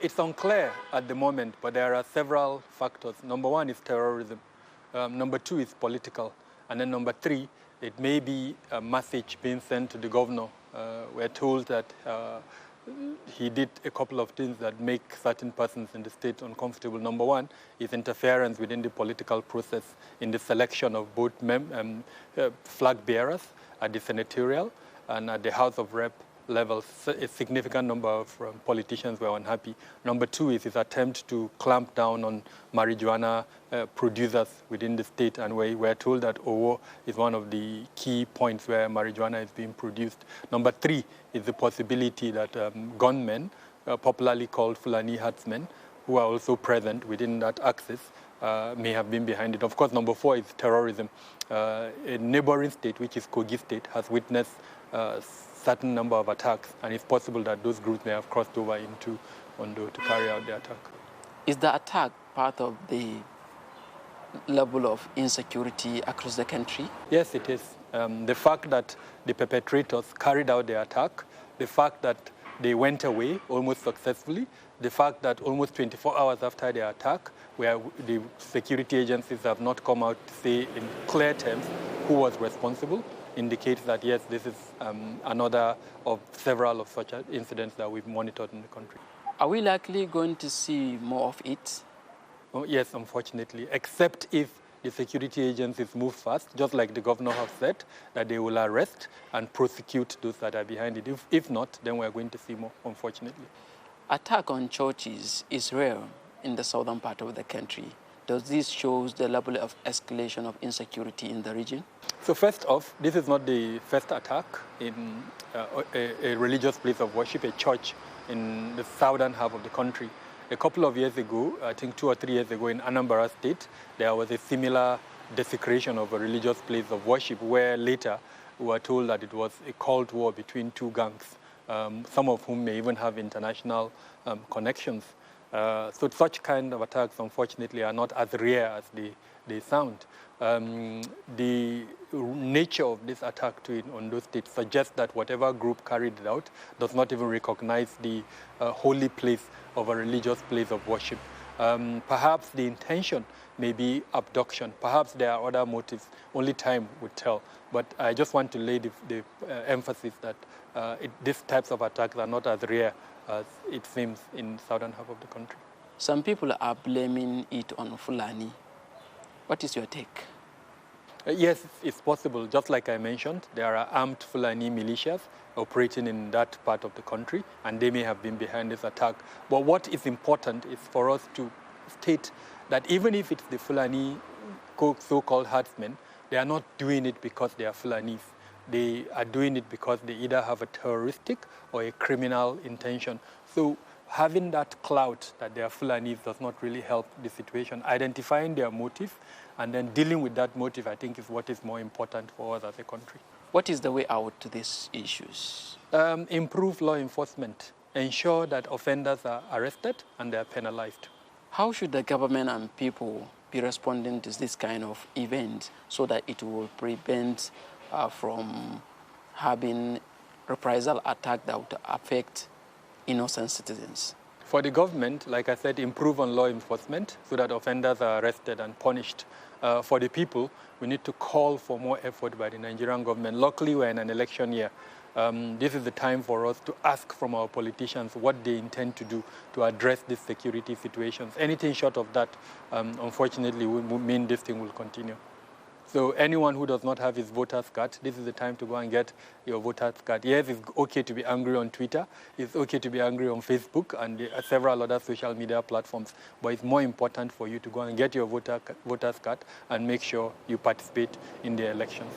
It's unclear at the moment, but there are several factors. Number one is terrorism. Number two is political. And then number three, it may be a message being sent to the governor. We're told that he did a couple of things that make certain persons in the state uncomfortable. Number one is interference within the political process in the selection of both flag bearers at the senatorial and at the House of Rep levels. A significant number of politicians were unhappy. Number two is his attempt to clamp down on marijuana producers within the state, and we were told that Owo is one of the key points where marijuana is being produced. Number three is the possibility that gunmen, popularly called Fulani herdsmen, who are also present within that axis, may have been behind it. Of course, number four is terrorism. A neighboring state, which is Kogi State, has witnessed certain number of attacks, and it's possible that those groups may have crossed over into Ondo to carry out the attack. Is the attack part of the level of insecurity across the country? Yes, it is. The fact that the perpetrators carried out the attack, the fact that they went away almost successfully, the fact that almost 24 hours after the attack, where the security agencies have not come out to say in clear terms who was responsible, indicates that, yes, this is another of several of such incidents that we've monitored in the country. Are we likely going to see more of it? Oh, yes, unfortunately, except if the security agencies move fast, just like the governor has said, that they will arrest and prosecute those that are behind it. If not, then we're going to see more, unfortunately. Attack on churches is rare in the southern part of the country. Does this show the level of escalation of insecurity in the region? So first off, this is not the first attack in a religious place of worship, a church in the southern half of the country. A couple of years ago, I think 2 or 3 years ago in Anambra State, there was a similar desecration of a religious place of worship where later we were told that it was a cold war between two gangs, some of whom may even have international connections. So such kind of attacks, unfortunately, are not as rare as they sound. The nature of this attack in Ondo State suggests that whatever group carried it out does not even recognize the holy place of a religious place of worship. Perhaps the intention may be abduction. Perhaps there are other motives. Only time would tell. But I just want to lay the emphasis that these types of attacks are not as rare as it seems in southern half of the country. Some people are blaming it on Fulani. What is your take? Yes, it's possible. Just like I mentioned, there are armed Fulani militias operating in that part of the country, and they may have been behind this attack. But what is important is for us to state that even if it's the Fulani so-called herdsmen, they are not doing it because they are Fulanis. They are doing it because they either have a terroristic or a criminal intention. So having that clout that they are Fulanis does not really help the situation. Identifying their motive and then dealing with that motive, I think, is what is more important for us as a country. What is the way out to these issues? Improve law enforcement. Ensure that offenders are arrested and they are penalized. How should the government and people be responding to this kind of event so that it will prevent from having reprisal attack that would affect innocent citizens? For the government, like I said, improve on law enforcement so that offenders are arrested and punished. For the people, we need to call for more effort by the Nigerian government. Luckily, we're in an election year. This is the time for us to ask from our politicians what they intend to do to address these security situations. Anything short of that, unfortunately, will mean this thing will continue. So anyone who does not have his voter's card, this is the time to go and get your voter's card. Yes, it's okay to be angry on Twitter. It's okay to be angry on Facebook and several other social media platforms. But it's more important for you to go and get your voter's card and make sure you participate in the elections.